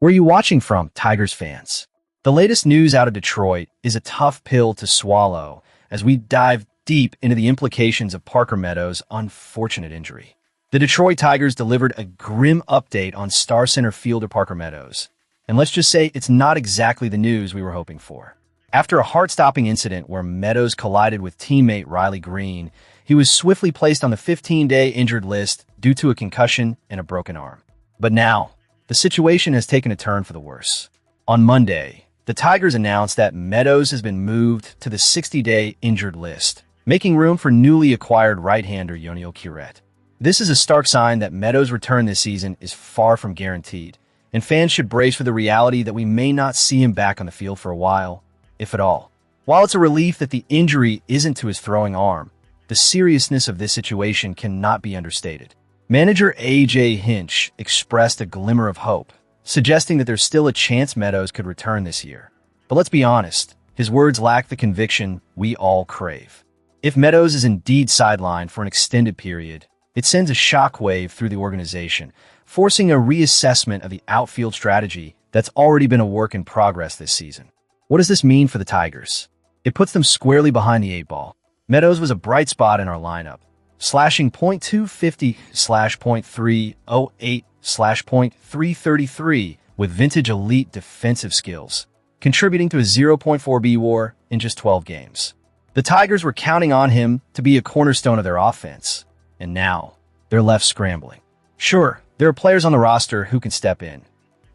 Where are you watching from, Tigers fans? The latest news out of Detroit is a tough pill to swallow as we dive deep into the implications of Parker Meadows' unfortunate injury. The Detroit Tigers delivered a grim update on star center fielder Parker Meadows, and let's just say it's not exactly the news we were hoping for. After a heart-stopping incident where Meadows collided with teammate Riley Green, he was swiftly placed on the 15-day injured list due to a concussion and a broken arm. But now, the situation has taken a turn for the worse. On Monday, the Tigers announced that Meadows has been moved to the 60-day injured list, making room for newly acquired right-hander Yoniel Curet. This is a stark sign that Meadows' return this season is far from guaranteed, and fans should brace for the reality that we may not see him back on the field for a while, if at all. While it's a relief that the injury isn't to his throwing arm, the seriousness of this situation cannot be understated. Manager A.J. Hinch expressed a glimmer of hope, suggesting that there's still a chance Meadows could return this year. But let's be honest, his words lack the conviction we all crave. If Meadows is indeed sidelined for an extended period, it sends a shockwave through the organization, forcing a reassessment of the outfield strategy that's already been a work in progress this season. What does this mean for the Tigers? It puts them squarely behind the eight ball. Meadows was a bright spot in our lineup, slashing .250/.308/.333 with vintage elite defensive skills, contributing to a 0.4 B-WAR in just 12 games. The Tigers were counting on him to be a cornerstone of their offense, and now they're left scrambling. Sure, there are players on the roster who can step in.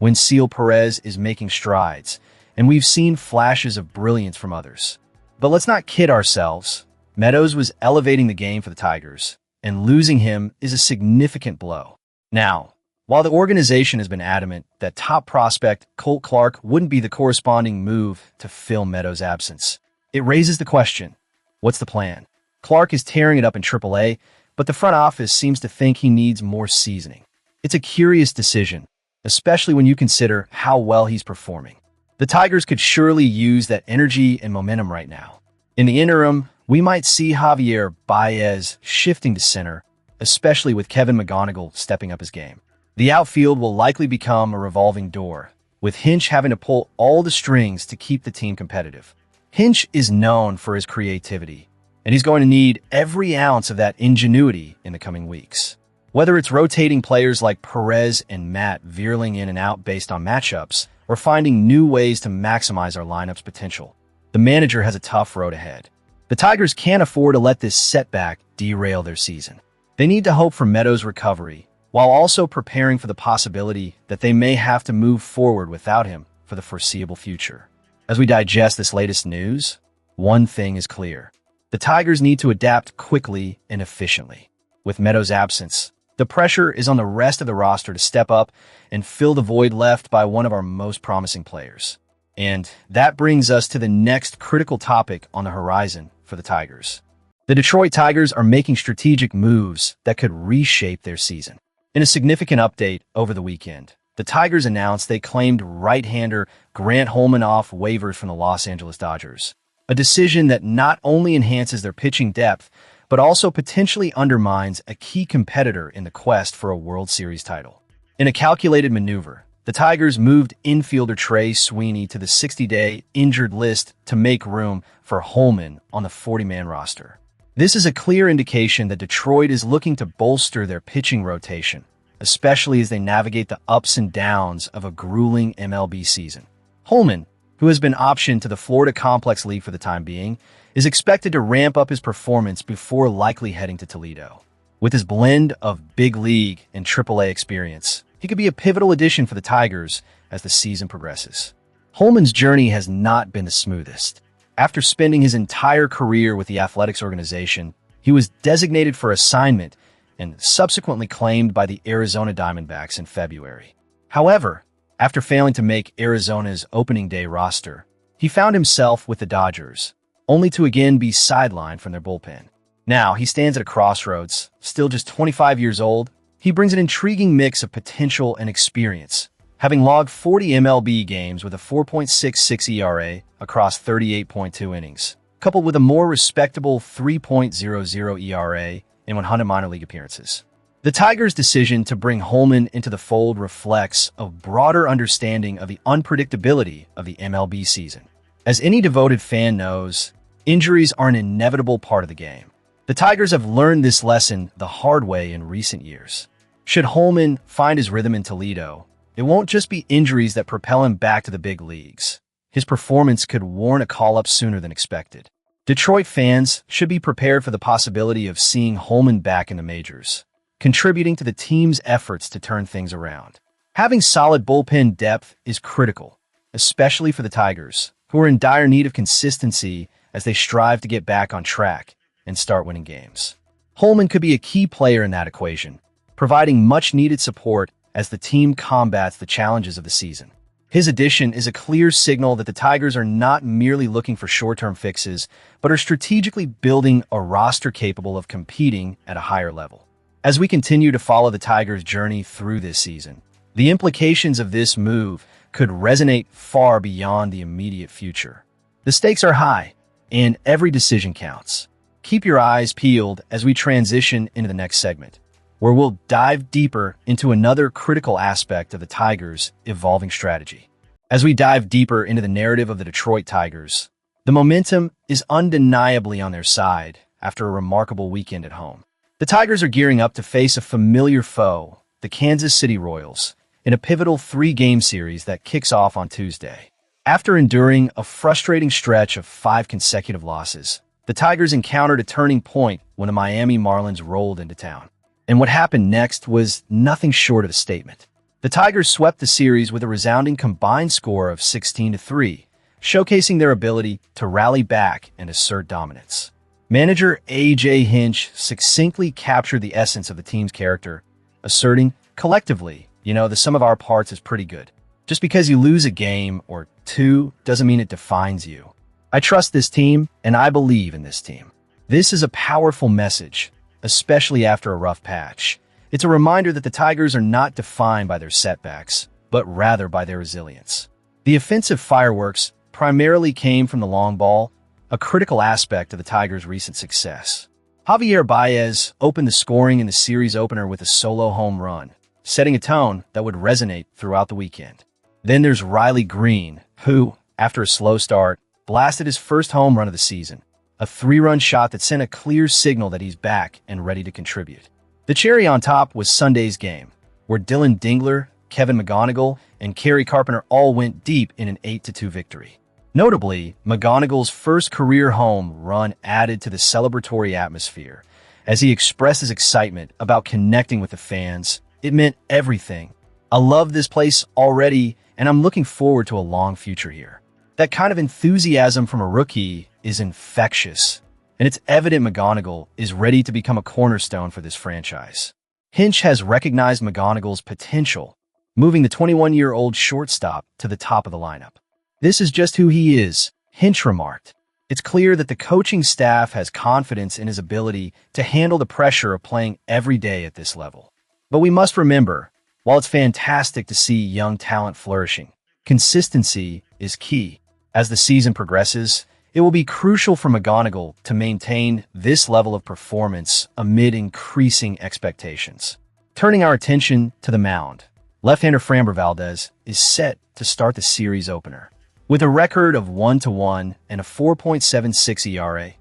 Wenceel Perez is making strides, and we've seen flashes of brilliance from others. But let's not kid ourselves. Meadows was elevating the game for the Tigers, and losing him is a significant blow. Now, while the organization has been adamant that top prospect Colt Clark wouldn't be the corresponding move to fill Meadows' absence, it raises the question, what's the plan? Clark is tearing it up in AAA, but the front office seems to think he needs more seasoning. It's a curious decision, especially when you consider how well he's performing. The Tigers could surely use that energy and momentum right now. In the interim, we might see Javier Baez shifting to center, especially with Kevin McGonigle stepping up his game. The outfield will likely become a revolving door, with Hinch having to pull all the strings to keep the team competitive. Hinch is known for his creativity, and he's going to need every ounce of that ingenuity in the coming weeks. Whether it's rotating players like Perez and Matt veering in and out based on matchups, or finding new ways to maximize our lineup's potential, the manager has a tough road ahead. The Tigers can't afford to let this setback derail their season. They need to hope for Meadows' recovery, while also preparing for the possibility that they may have to move forward without him for the foreseeable future. As we digest this latest news, one thing is clear. The Tigers need to adapt quickly and efficiently. With Meadows' absence, the pressure is on the rest of the roster to step up and fill the void left by one of our most promising players. And that brings us to the next critical topic on the horizon for the Tigers. The Detroit Tigers are making strategic moves that could reshape their season. In a significant update over the weekend, the Tigers announced they claimed right-hander Grant Holman off waivers from the Los Angeles Dodgers, a decision that not only enhances their pitching depth, but also potentially undermines a key competitor in the quest for a World Series title. In a calculated maneuver, the Tigers moved infielder Trey Sweeney to the 60-day injured list to make room for Holman on the 40-man roster. This is a clear indication that Detroit is looking to bolster their pitching rotation, especially as they navigate the ups and downs of a grueling MLB season. Holman, who has been optioned to the Florida Complex League for the time being, is expected to ramp up his performance before likely heading to Toledo. With his blend of big league and AAA experience, he could be a pivotal addition for the Tigers as the season progresses. Holman's journey has not been the smoothest. After spending his entire career with the athletics organization, he was designated for assignment and subsequently claimed by the Arizona Diamondbacks in February. However, after failing to make Arizona's opening day roster, he found himself with the Dodgers, only to again be sidelined from their bullpen. Now, he stands at a crossroads. Still just 25 years old, he brings an intriguing mix of potential and experience, having logged 40 MLB games with a 4.66 ERA across 38.2 innings, coupled with a more respectable 3.00 ERA in 100 minor league appearances. The Tigers' decision to bring Holman into the fold reflects a broader understanding of the unpredictability of the MLB season. As any devoted fan knows, injuries are an inevitable part of the game. The Tigers have learned this lesson the hard way in recent years. Should Holman find his rhythm in Toledo, it won't just be injuries that propel him back to the big leagues. His performance could warrant a call-up sooner than expected. Detroit fans should be prepared for the possibility of seeing Holman back in the majors, contributing to the team's efforts to turn things around. Having solid bullpen depth is critical, especially for the Tigers, who are in dire need of consistency as they strive to get back on track and start winning games. Holman could be a key player in that equation, providing much-needed support as the team combats the challenges of the season. His addition is a clear signal that the Tigers are not merely looking for short-term fixes, but are strategically building a roster capable of competing at a higher level. As we continue to follow the Tigers' journey through this season, the implications of this move could resonate far beyond the immediate future. The stakes are high, and every decision counts. Keep your eyes peeled as we transition into the next segment, where we'll dive deeper into another critical aspect of the Tigers' evolving strategy. As we dive deeper into the narrative of the Detroit Tigers, the momentum is undeniably on their side after a remarkable weekend at home. The Tigers are gearing up to face a familiar foe, the Kansas City Royals, in a pivotal 3-game series that kicks off on Tuesday. After enduring a frustrating stretch of 5 consecutive losses, the Tigers encountered a turning point when the Miami Marlins rolled into town. And what happened next was nothing short of a statement. The Tigers swept the series with a resounding combined score of 16-3, showcasing their ability to rally back and assert dominance. Manager A.J. Hinch succinctly captured the essence of the team's character, asserting, collectively, the sum of our parts is pretty good. Just because you lose a game or 2 doesn't mean it defines you. I trust this team, and I believe in this team. This is a powerful message, especially after a rough patch. It's a reminder that the Tigers are not defined by their setbacks, but rather by their resilience. The offensive fireworks primarily came from the long ball, a critical aspect of the Tigers' recent success. Javier Baez opened the scoring in the series opener with a solo home run, setting a tone that would resonate throughout the weekend. Then there's Riley Green, who, after a slow start, blasted his first home run of the season, a 3-run shot that sent a clear signal that he's back and ready to contribute. The cherry on top was Sunday's game, where Dylan Dingler, Kevin McGonigle, and Kerry Carpenter all went deep in an 8-2 victory. Notably, McGonigle's first career home run added to the celebratory atmosphere. As he expressed his excitement about connecting with the fans, it meant everything. I love this place already, and I'm looking forward to a long future here. That kind of enthusiasm from a rookie is infectious, and it's evident McGonigle is ready to become a cornerstone for this franchise. Hinch has recognized McGonigle's potential, moving the 21-year-old shortstop to the top of the lineup. This is just who he is, Hinch remarked. It's clear that the coaching staff has confidence in his ability to handle the pressure of playing every day at this level. But we must remember, while it's fantastic to see young talent flourishing, consistency is key. As the season progresses, it will be crucial for McGonigle to maintain this level of performance amid increasing expectations. Turning our attention to the mound, left-hander Framber Valdez is set to start the series opener. With a record of 1-1 and a 4.76 ERA,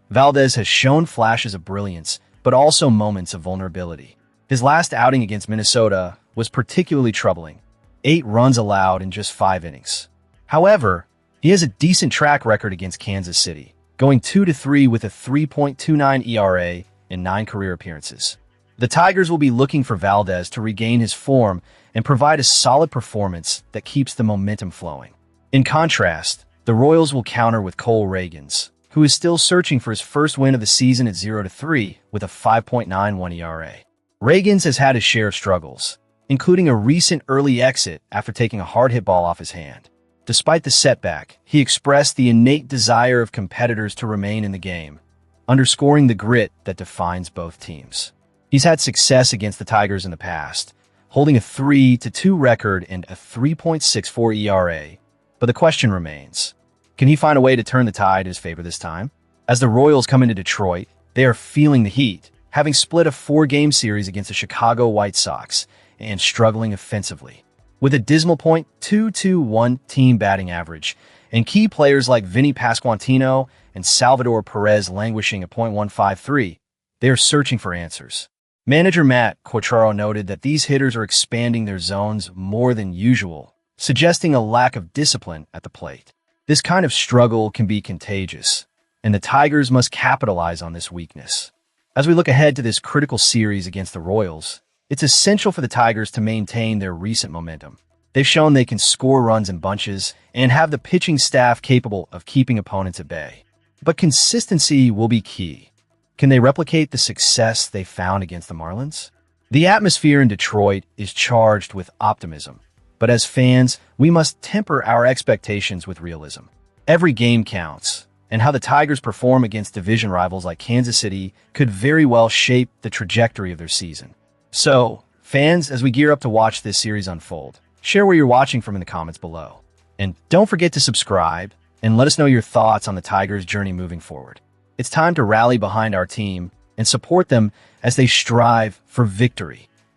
Valdez has shown flashes of brilliance, but also moments of vulnerability. His last outing against Minnesota was particularly troubling, 8 runs allowed in just 5 innings. However, he has a decent track record against Kansas City, going 2-3 with a 3.29 ERA in 9 career appearances. The Tigers will be looking for Valdez to regain his form and provide a solid performance that keeps the momentum flowing. In contrast, the Royals will counter with Cole Ragans, who is still searching for his first win of the season at 0-3 with a 5.91 ERA. Ragans has had his share of struggles, including a recent early exit after taking a hard hit ball off his hand. Despite the setback, he expressed the innate desire of competitors to remain in the game, underscoring the grit that defines both teams. He's had success against the Tigers in the past, holding a 3-2 record and a 3.64 ERA, but the question remains, can he find a way to turn the tide in his favor this time? As the Royals come into Detroit, they are feeling the heat, having split a 4-game series against the Chicago White Sox and struggling offensively. With a dismal .221 team batting average, and key players like Vinny Pasquantino and Salvador Perez languishing at .153, they are searching for answers. Manager Matt Quatraro noted that these hitters are expanding their zones more than usual, suggesting a lack of discipline at the plate. This kind of struggle can be contagious, and the Tigers must capitalize on this weakness. As we look ahead to this critical series against the Royals, it's essential for the Tigers to maintain their recent momentum. They've shown they can score runs in bunches and have the pitching staff capable of keeping opponents at bay. But consistency will be key. Can they replicate the success they found against the Marlins? The atmosphere in Detroit is charged with optimism, but as fans, we must temper our expectations with realism. Every game counts, and how the Tigers perform against division rivals like Kansas City could very well shape the trajectory of their season. So, fans, as we gear up to watch this series unfold, share where you're watching from in the comments below. And don't forget to subscribe and let us know your thoughts on the Tigers' journey moving forward. It's time to rally behind our team and support them as they strive for victory.